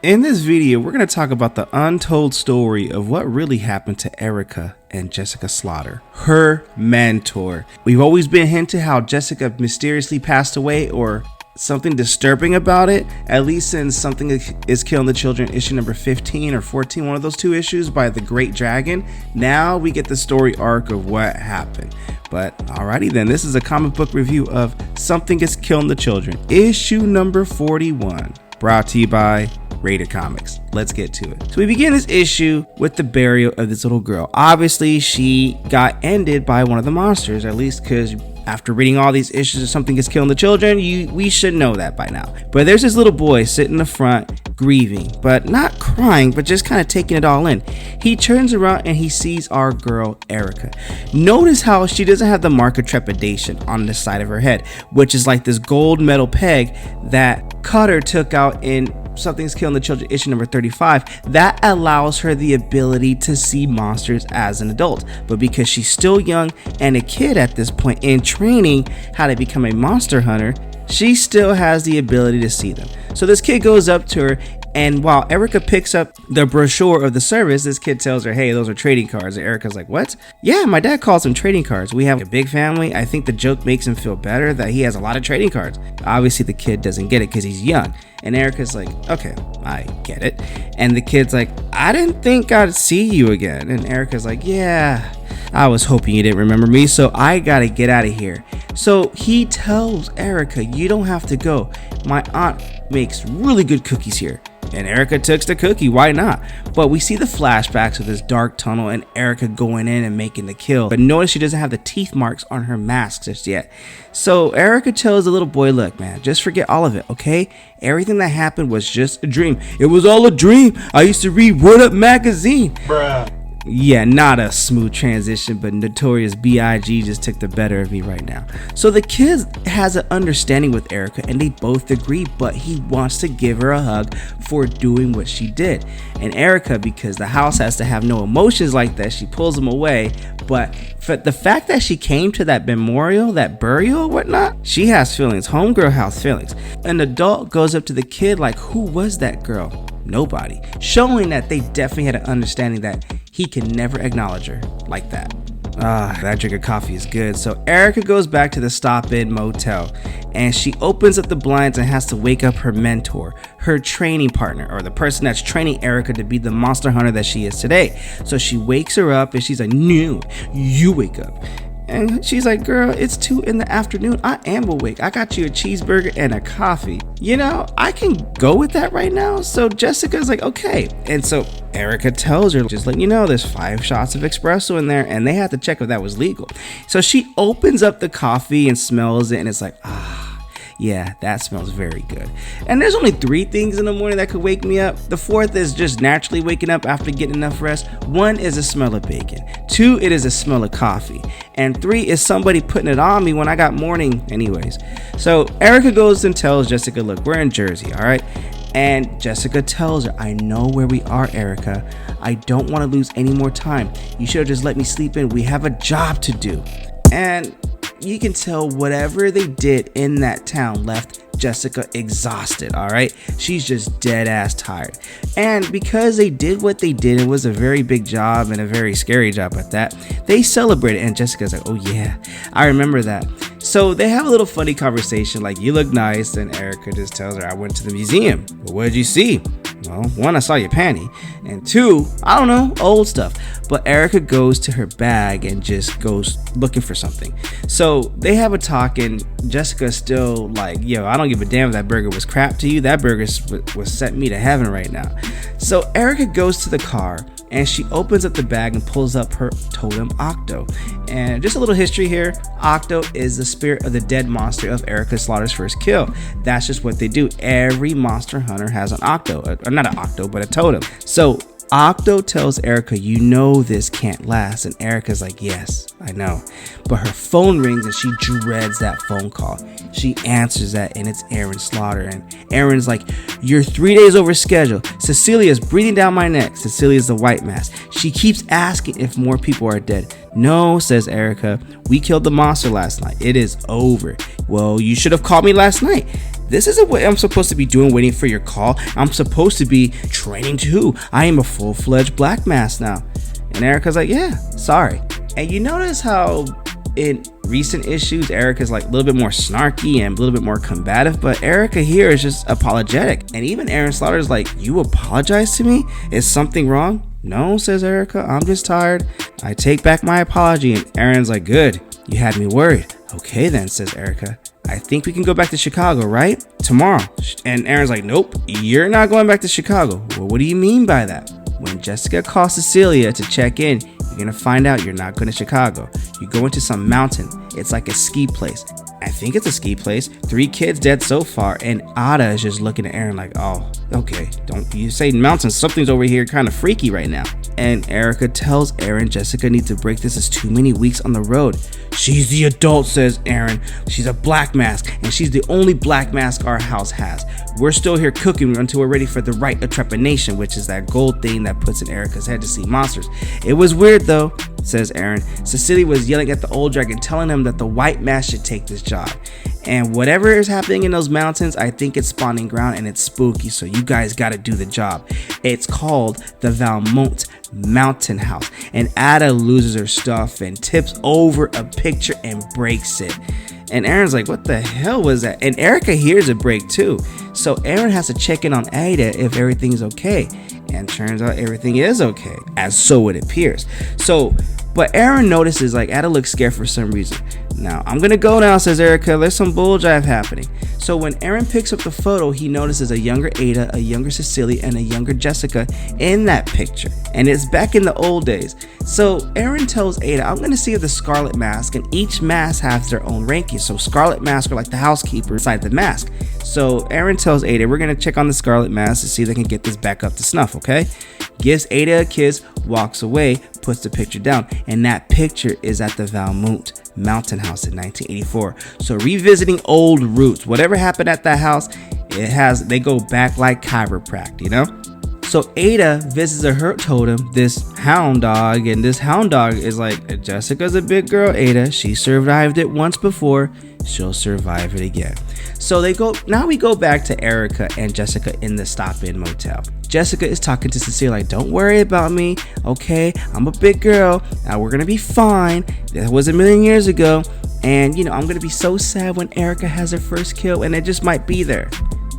In this video, we're going to talk about the untold story of what really happened to Erica and Jessica Slaughter, her mentor. We've always been hinted how Jessica mysteriously passed away or something disturbing about it, at least since Something is Killing the Children issue number 15 or 14, one of those two issues by the Great Dragon. Now we get the story arc of what happened. But alrighty then, this is a comic book review of Something is Killing the Children, issue number 41, brought to you by RatedComics. Let's get to it. So we begin this issue with the burial of this little girl. Obviously, she got ended by one of the monsters, at least because after reading all these issues of Something is Killing the Children, we should know that by now. But there's this little boy sitting in the front, grieving, but not crying, but just kind of taking it all in. He turns around and he sees our girl, Erica. Notice how she doesn't have the mark of trepidation on the side of her head, which is like this gold metal peg that Cutter took out in Something's Killing the Children issue number 35. That allows her the ability to see monsters as an adult, but because she's still young and a kid at this point in training how to become a monster hunter, she still has the ability to see them. So this kid goes up to her, and while Erica picks up the brochure of the service, this kid tells her, hey, those are trading cards. And Erica's like, what? Yeah, my dad calls them trading cards. We have a big family. I think the joke makes him feel better that he has a lot of trading cards. Obviously, the kid doesn't get it because he's young. And Erica's like, okay, I get it. And the kid's like, I didn't think I'd see you again. And Erica's like, yeah, I was hoping you didn't remember me, so I gotta get out of here. So he tells Erica, you don't have to go. My aunt makes really good cookies here. And Erica takes the cookie, why not? But we see the flashbacks of this dark tunnel and Erica going in and making the kill. But notice she doesn't have the teeth marks on her mask just yet. So Erica tells the little boy, look man, just forget all of it, okay? Everything that happened was just a dream. It was all a dream. I used to read Word Up magazine. Bruh. Yeah, not a smooth transition, but Notorious B.I.G. just took the better of me right now. So the kid has an understanding with Erica and they both agree, but he wants to give her a hug for doing what she did. And Erica, because the house has to have no emotions like that, she pulls him away. But for the fact that she came to that memorial, that burial or whatnot, she has feelings. Homegirl has feelings. An adult goes up to the kid like, who was that girl? Nobody. Showing that they definitely had an understanding that he can never acknowledge her like that. That drink of coffee is good. So Erica goes back to the stop-in motel and she opens up the blinds and has to wake up her mentor, her training partner, or the person that's training Erica to be the monster hunter that she is today. So she wakes her up and she's like, no, you wake up. And she's like, girl, it's 2 in the afternoon. I am awake. I got you a cheeseburger and a coffee. You know, I can go with that right now. So Jessica's like, okay. And so Erica tells her, just letting you know, there's 5 shots of espresso in there and they had to check if that was legal. So she opens up the coffee and smells it and it's like, yeah, that smells very good. And there's only 3 things in the morning that could wake me up. The 4th is just naturally waking up after getting enough rest. 1 is a smell of bacon. 2, it is a smell of coffee. And 3 is somebody putting it on me when I got morning anyways. So Erica goes and tells Jessica, look, we're in Jersey, all right? And Jessica tells her, I know where we are, Erica. I don't want to lose any more time. You should have just let me sleep in. We have a job to do. And you can tell whatever they did in that town left Jessica exhausted, all right? She's just dead ass tired. And because they did what they did, it was a very big job and a very scary job at that, they celebrated and Jessica's like, oh yeah, I remember that. So they have a little funny conversation like, you look nice, and Erica just tells her, I went to the museum. Well, what did you see? Well, 1, I saw your panty, and 2, I don't know, old stuff. But Erica goes to her bag and just goes looking for something. So they have a talk and Jessica's still like, yo, I don't give a damn if that burger was crap to you. That burger was sent me to heaven right now. So Erica goes to the car and she opens up the bag and pulls up her totem Octo. And just a little history here, Octo is the spirit of the dead monster of Erica Slaughter's first kill. That's just what they do. Every monster hunter has an Octo, or not an Octo, but a totem. So Octo tells Erica, you know this can't last, and Erica's like, yes, I know. But her phone rings and she dreads that phone call. She answers that and it's Aaron Slaughter, and Aaron's like, you're 3 days over schedule. Cecilia's breathing down my neck. Cecilia's the white mask. She keeps asking if more people are dead. No, says Erica, we killed the monster last night. It is over. Well, you should have called me last night. This isn't what I'm supposed to be doing waiting for your call. I'm supposed to be training too. I am a full-fledged black mask now. And Erica's like, yeah, sorry. And you notice how in recent issues, Erica's like a little bit more snarky and a little bit more combative, but Erica here is just apologetic. And even Aaron Slaughter's like, you apologize to me? Is something wrong? No, says Erica, I'm just tired. I take back my apology. And Aaron's like, good, you had me worried. Okay then, says Erica. I think we can go back to Chicago, right? Tomorrow. And Aaron's like, nope, you're not going back to Chicago. Well, what do you mean by that? When Jessica calls Cecilia to check in, you're gonna find out you're not going to Chicago. You go into some mountain. It's like a ski place. I think it's a ski place. 3 kids dead so far, and Ada is just looking at Aaron like, oh, okay, don't you say mountains. Something's over here kind of freaky right now. And Erica tells Aaron Jessica needs to break this. It's too many weeks on the road. She's the adult, says Aaron. She's a black mask, and she's the only black mask our house has. We're still here cooking until we're ready for the rite of trepanation, which is that gold thing that puts in Erica's head to see monsters. It was weird though, says Aaron. Cecilia was yelling at the old dragon, telling him that the white mask should take this job. And whatever is happening in those mountains, I think it's spawning ground and it's spooky, so you guys gotta do the job. It's called the Valmont Mountain House. And Ada loses her stuff and tips over a picture and breaks it. And Aaron's like, what the hell was that? And Erica hears a break too. So Aaron has to check in on Ada if everything's okay. And turns out everything is okay, as so it appears. But Aaron notices like Ada looks scared for some reason. Now, I'm gonna go now, says Erica. There's some bull jive happening. So when Aaron picks up the photo, he notices a younger Ada, a younger Cecilia, and a younger Jessica in that picture. And it's back in the old days. So Aaron tells Ada, I'm gonna see the Scarlet Mask, and each mask has their own ranking. So Scarlet Mask are like the housekeeper inside the mask. So Aaron tells Ada, we're gonna check on the Scarlet Mask to see if they can get this back up to snuff, okay? Gives Ada a kiss, walks away, puts the picture down, and that picture is at the Valmont Mountain House in 1984. So revisiting old roots, whatever happened at that house, they go back like chiropractic, you know? So Ada visits her totem, this hound dog, and this hound dog is like, Jessica's a big girl, Ada. She survived it once before, she'll survive it again. So now we go back to Erica and Jessica in the stop-in motel. Jessica is talking to Cecilia like, don't worry about me, okay? I'm a big girl, now we're gonna be fine. That was a million years ago, and I'm gonna be so sad when Erica has her first kill, and it just might be there.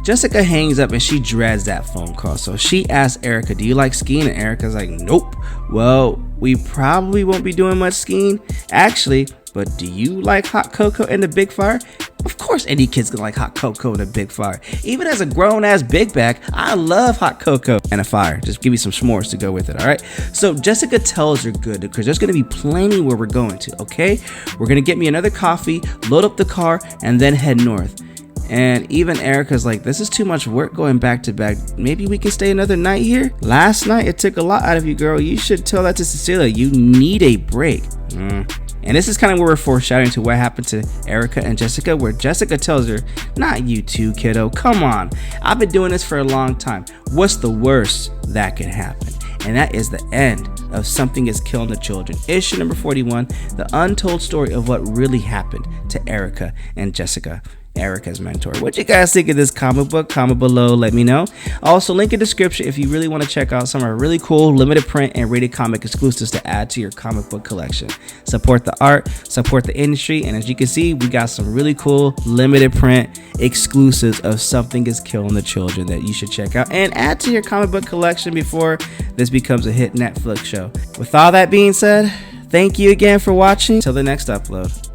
Jessica hangs up and she dreads that phone call. So she asks Erica, do you like skiing? And Erica's like, nope. Well, we probably won't be doing much skiing, actually, but do you like hot cocoa and the big fire? Of course any kid's gonna like hot cocoa and a big fire. Even as a grown-ass big back, I love hot cocoa and a fire. Just give me some s'mores to go with it, all right? So Jessica tells her good, because there's gonna be plenty where we're going to, okay? We're gonna get me another coffee, load up the car, and then head north. And even Erica's like, this is too much work going back to back. Maybe we can stay another night here? Last night, it took a lot out of you, girl. You should tell that to Cecilia. You need a break. And this is kind of where we're foreshadowing to what happened to Erica and Jessica, where Jessica tells her, not you too, kiddo. Come on. I've been doing this for a long time. What's the worst that can happen? And that is the end of Something is Killing the Children. Issue number 41, the untold story of what really happened to Erica and Jessica, Erica's mentor. What you guys think of this comic book? Comment below, let me know. Also, link in the description if you really want to check out some of our really cool limited print and rated comic exclusives to add to your comic book collection. Support the art, support the industry, and as you can see, we got some really cool limited print exclusives of Something is Killing the Children that you should check out and add to your comic book collection before this becomes a hit Netflix show. With all that being said, thank you again for watching. Till the next upload.